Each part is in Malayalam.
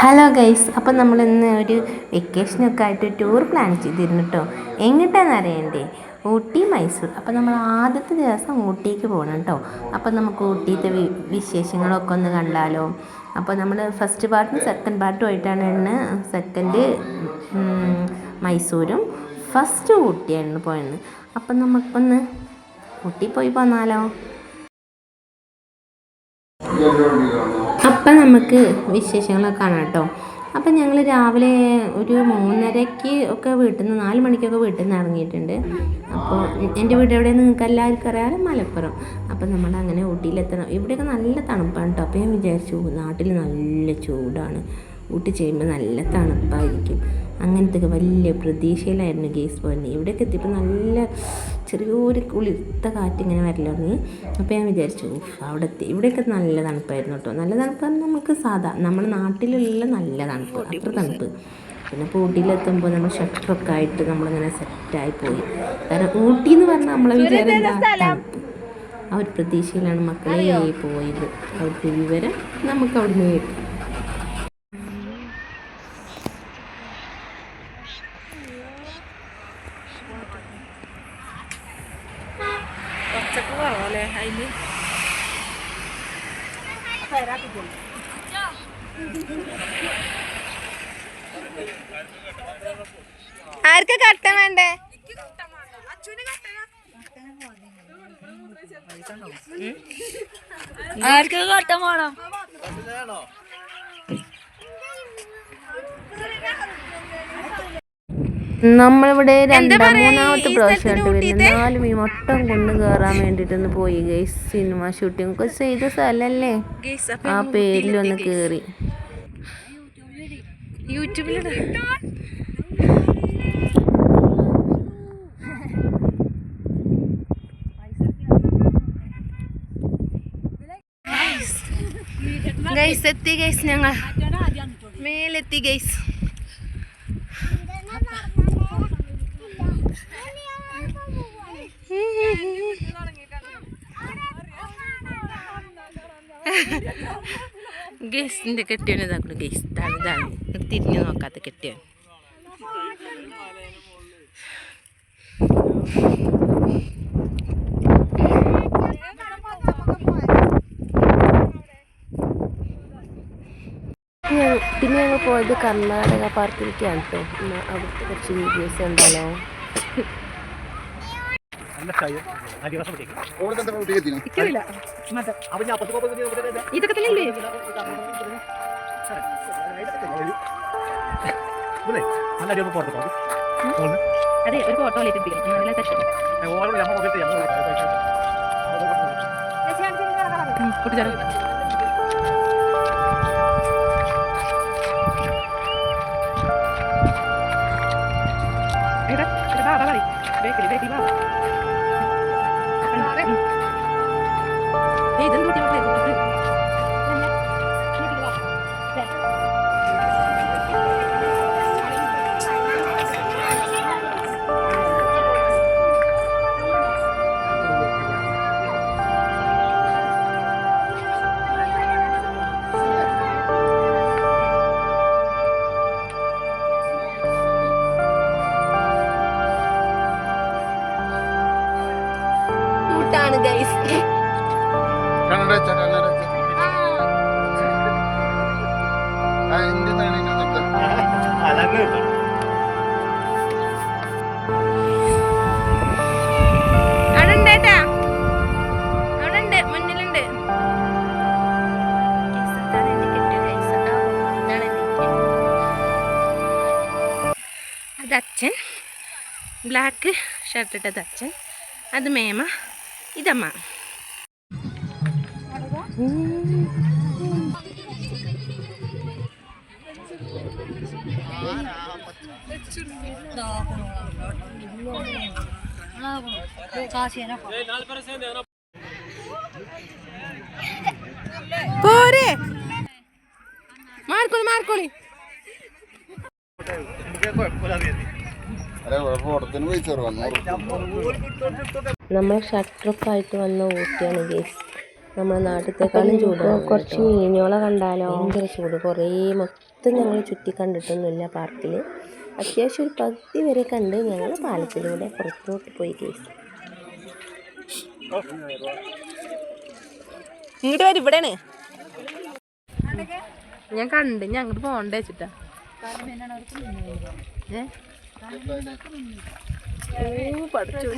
ഹലോ ഗൈസ്, അപ്പോൾ നമ്മളിന്ന് ഒരു വെക്കേഷനൊക്കെ ആയിട്ട് ടൂർ പ്ലാൻ ചെയ്തിരുന്നു കേട്ടോ. എങ്ങോട്ടാണെന്ന് അറിയണ്ടേ? ഊട്ടി മൈസൂർ. അപ്പോൾ നമ്മൾ ആദ്യത്തെ ദിവസം ഊട്ടിക്ക് പോകണം കേട്ടോ. അപ്പോൾ നമുക്ക് ഊട്ടിത്തെ വിശേഷങ്ങളൊക്കെ ഒന്ന് കണ്ടാലോ. അപ്പോൾ നമ്മൾ ഫസ്റ്റ് പാർട്ടും സെക്കൻഡ് പാർട്ടും ആയിട്ടാണ് സെക്കൻഡ് മൈസൂരും ഫസ്റ്റ് ഊട്ടിയാണ് പോയത്. അപ്പം നമുക്കൊന്ന് ഊട്ടി പോയി പോന്നാലോ. അപ്പം നമുക്ക് വിശേഷങ്ങളൊക്കെ കാണാം കേട്ടോ. അപ്പം ഞങ്ങൾ രാവിലെ ഒരു 3:30 ഒക്കെ വീട്ടിൽ നിന്ന് 4 മണിക്കൊക്കെ വീട്ടിൽ നിന്ന് ഇറങ്ങിയിട്ടുണ്ട്. അപ്പോൾ എൻ്റെ വീട് എവിടെയെന്ന് നിങ്ങൾക്ക് എല്ലാവർക്കും അറിയാമല്ലോ, മലപ്പുറം. അപ്പം നമ്മൾ അങ്ങനെ ഊട്ടിയിലെത്തണം. ഇവിടെയൊക്കെ നല്ല തണുപ്പാണ് കേട്ടോ. അപ്പോൾ ഞാൻ വിചാരിച്ചു നാട്ടിൽ നല്ല ചൂടാണ്, ഊട്ടി ചെയ്യുമ്പോൾ നല്ല തണുപ്പായിരിക്കും. അങ്ങനത്തെ വലിയ പ്രതീക്ഷയിലായിരുന്നു ഗേസ് പോയിരുന്നത്. ഇവിടേക്ക് എത്തിയപ്പോൾ നല്ല ചെറിയൊരു കുളിർത്ത കാറ്റിങ്ങനെ വരല് തുടങ്ങി. അപ്പോൾ ഞാൻ വിചാരിച്ചു ഇവിടെയൊക്കെ നല്ല തണുപ്പായിരുന്നു കേട്ടോ. നല്ല തണുപ്പ് നമുക്ക് സാധാ നമ്മുടെ നാട്ടിലുള്ള നല്ല തണുപ്പ്, അത്ര തണുപ്പ്. പിന്നെ ഇപ്പോൾ ഊട്ടിയിലെത്തുമ്പോൾ നമ്മൾ ഷട്ടറൊക്കെ ആയിട്ട് നമ്മളിങ്ങനെ സെറ്റായി പോയി. കാരണം ഊട്ടി എന്ന് പറഞ്ഞാൽ നമ്മളെ വിചാരം എന്താ, തണുപ്പ്. ആ ഒരു പ്രതീക്ഷയിലാണ് മക്കളെ പോയത്. അവിടുത്തെ വിവരം നമുക്ക് അവിടുന്ന് കേൾക്കാം. ആർക്ക് കട്ട വേണ്ടേ? ആർക്ക് കട്ട വേണം? നമ്മളിവിടെ മൂന്നാമത്തെ പ്രാവശ്യമായിട്ട് വരുന്നത്. 4 മൊട്ടം കൊണ്ട് കയറാൻ വേണ്ടിയിട്ടൊന്ന് പോയി ഗൈസ്. സിനിമ ഷൂട്ടിംഗ് ഒക്കെ ചെയ്ത സ്ഥലല്ലേ, ആ പേരിലൊന്ന് കയറി. യൂട്യൂബിലിട ഗൈസ്, എത്തി ഗൈസ്, ഞങ്ങൾ മേലെത്തി ഗൈസ്. ഗേസിൻ്റെ കെട്ടിയവൻ ഇതാക്കുന്നു ഗേസ്. ഇതാണ് തിരിഞ്ഞു നോക്കാത്ത കെട്ടിയവൻ. പിന്നെ ഞങ്ങൾ പോയത് കർണാടക പാർക്കിലേക്കാണ് കേട്ടോ. അവിടുത്തെ കുറച്ച് വീഡിയോസ് ഉണ്ടല്ലോ. അതെ, ഒരു ഫോട്ടോ കുട്ടിച്ചാറ് ാണ് ഗൈസ്. അവിടെ മുന്നിലുണ്ട്. അത് അച്ഛൻ, ബ്ലാക്ക് ഷർട്ട് ഇട്ടത് അച്ഛൻ, അത് മേമ, ഇതമ്മ. പോരെ മാർക്കോളി. നമ്മൾ ഷട്ടറൊക്കെ ആയിട്ട് വന്ന ഊട്ടിയാണ് ഗേസ്. നമ്മുടെ നാട്ടിലത്തേക്കാളും ചൂടാണ്. കുറച്ച് മീനുകളെ കണ്ടാലോ? ഭയങ്കര ചൂട്. കുറേ മൊത്തം ഞങ്ങൾ ചുറ്റി കണ്ടിട്ടൊന്നുമില്ല പാർക്കിൽ. അത്യാവശ്യം ഒരു പകുതി വരെ കണ്ട് ഞങ്ങൾ പാലത്തിലൂടെ പുറത്തോട്ട് പോയി കേസ്. ഇങ്ങോട്ട് വരും, ഇവിടെയാണ് ഞാൻ കണ്ട്. ഞാൻ അങ്ങോട്ട് പോകണ്ട വെച്ചിട്ടാ. പഠിച്ചു.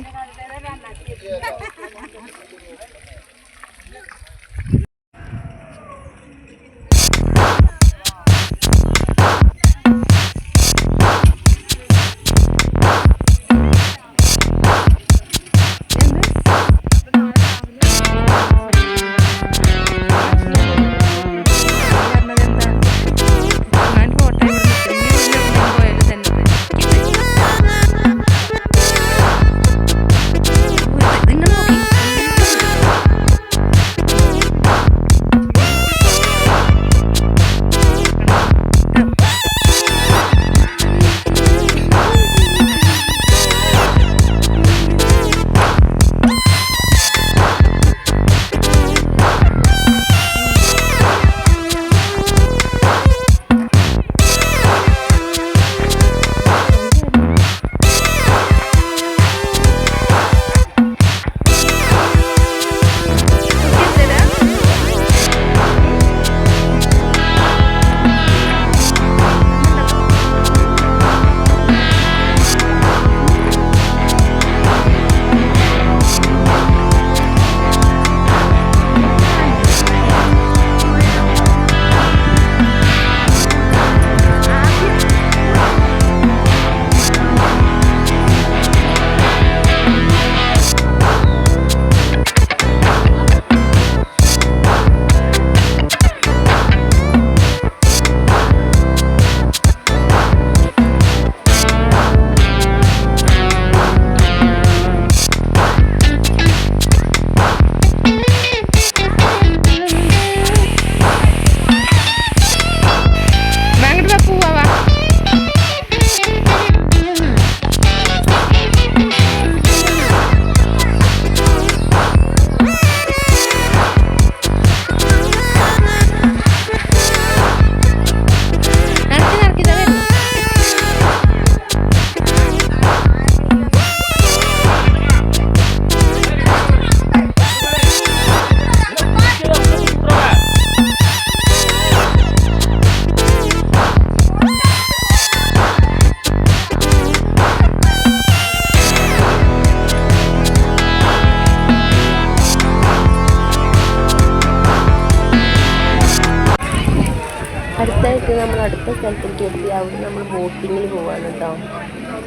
അടുത്തായിട്ട് നമ്മൾ അടുത്ത സ്ഥലത്തേക്ക് എത്തി. അവിടെ നമ്മൾ ബോട്ടിങ്ങിൽ പോവാണ് കേട്ടോ.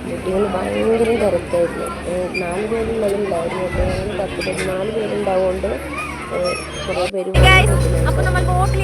ബോട്ടിങ്ങിൽ ഭയങ്കര തിരക്കായിരുന്നു. 4 പേരുള്ളതുണ്ടായിരുന്നു. അപ്പോൾ ഞങ്ങൾ 10-14 പേരുണ്ടാവുകൊണ്ട് കുറേ പേര്. അപ്പോൾ നമ്മൾ ബോട്ടിൽ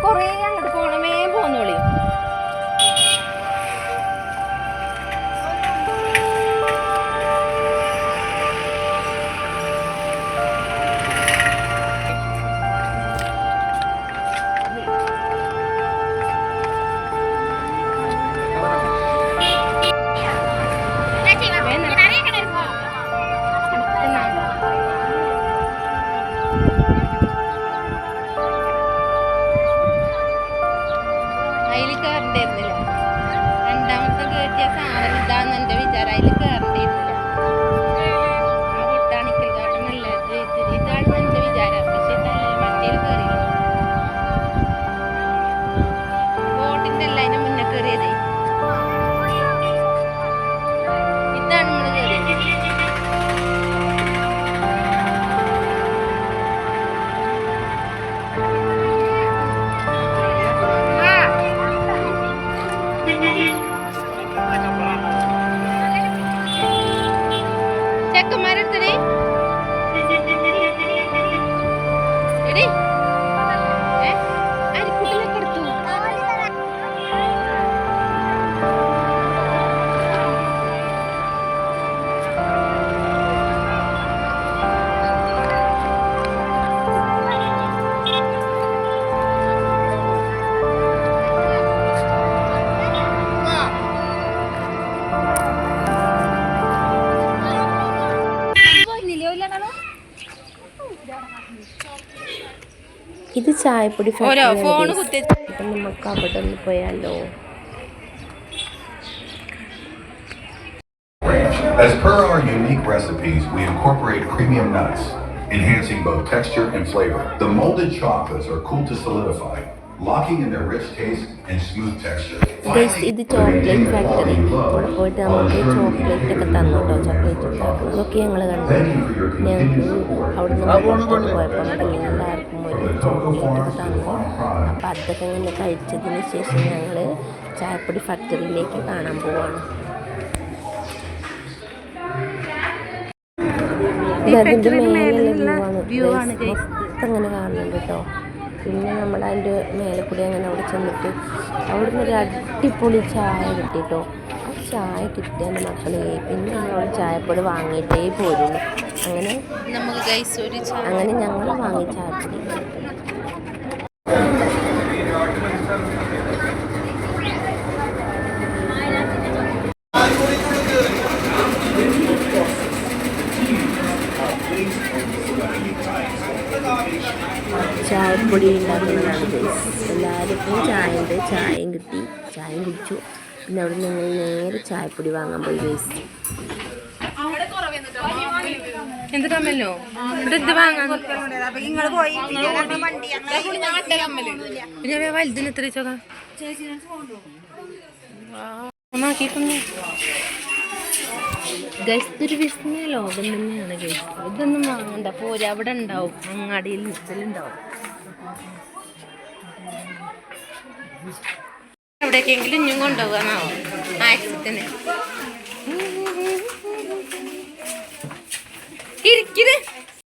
കുറേ അങ്ങോട്ട് പോകണമേ പോന്നോളി. അതിൽ കയറണ്ടായിരുന്നില്ല. രണ്ടാമത്തെ കയറ്റിയ സാധനം ഇതാന്ന് എൻ്റെ വിചാരം. അതിൽ കയറണ്ടായിരുന്നില്ല. ആ ബൊട്ടാണിക്കൽ ഗാർഡൻ അല്ല, ഇതാണെന്ന് എൻ്റെ വിചാരം. പക്ഷെ ഇതല്ല, മറ്റേൽ കയറിയില്ല. ബോട്ടിൻ്റെ അല്ല, അതിന് മുന്നേ കയറിയതേ. ഇതാണ് നമ്മൾ കയറിയത്. ചെക്കന്മാരെടുത്തടി എടി അരിക്കുട്ടിനൊക്കെ എടുത്തു. ഇത് ചായപ്പൊടി ഓരോ ഫാക്ടറി ഫോൺ കുത്തി അപ്പം നമുക്ക് അവിടെ ഒന്ന് പോയാലോ. As per our unique recipes, we incorporate premium nuts, enhancing both texture and flavor. The molded chocolates are cool to solidify, locking in their rich taste and smooth texture. Guys ഇത് ചോക്ലേറ്റ് ഫാക്ടറി. അവിടെ പോയിട്ട് നമുക്ക് ചോക്ലേറ്റ് ഒക്കെ തന്നു കേട്ടോ. ചോക്ലേറ്റ് ഉണ്ടാക്കണം അതൊക്കെ ഞങ്ങൾ കണ്ടു. ഞങ്ങൾക്ക് അവിടെ നിന്ന് പുറത്തോട്ട് പോയപ്പോൾ എല്ലാവർക്കും ഒരു ചോക്ലേറ്റ് ഒക്കെ തന്നു. അപ്പോൾ അതൊക്കെ ഇങ്ങനെ കഴിച്ചതിന് ശേഷം ഞങ്ങൾ ചായപ്പൊടി ഫാക്ടറിയിലേക്ക് കാണാൻ പോവാണ്. അതിൻ്റെ മേലുള്ള വ്യൂ ആണ് മൊത്തം അങ്ങനെ കാണുന്നുണ്ട് കേട്ടോ. പിന്നെ നമ്മൾ അതിൻ്റെ മേലെ കൂടി അങ്ങനെ അവിടെ ചെന്നിട്ട് അവിടെ നിന്ന് ഒരു അടിപൊളി ചായ കിട്ടി കേട്ടോ. ആ ചായ കിട്ടിയ മക്കളെ പിന്നെ നമ്മൾ ചായപ്പൊടി വാങ്ങിയിട്ടേ പോരുള്ളൂ. അങ്ങനെ ഞങ്ങൾ വാങ്ങി ചായപ്പൊടി. ചായപ്പൊടി ഉണ്ടാക്കുന്നതാണ് ഗൈസ്. എല്ലാവർക്കും ചായ ഉണ്ട്. ചായയും കിട്ടി, ചായയും കുടിച്ചു. പിന്നെ അവിടെ ഞങ്ങൾ നേരെ ചായപ്പൊടി വാങ്ങാൻ പോയി ഗൈസ്. എന്ത് കമ്മല്ലോ ഇത് വാങ്ങാൻ പിന്നെ വലുതിന് എത്ര ചോക്കാം ഗൈസ് ഇതൊരു വിസ്മയ ലോകം തന്നെയാണ് ഗൈസ്. ഇതൊന്നും വാങ്ങണ്ട, പോരാ അവിടെ ഉണ്ടാവും, അങ്ങാടിയിൽ ഇതിലുണ്ടാവും. എവിടേക്കെങ്കിലും ഇഞ്ഞും കൊണ്ടുപോകാനാവോ ആഴ്ചത്തിന് ഇരിക്കുന്നത്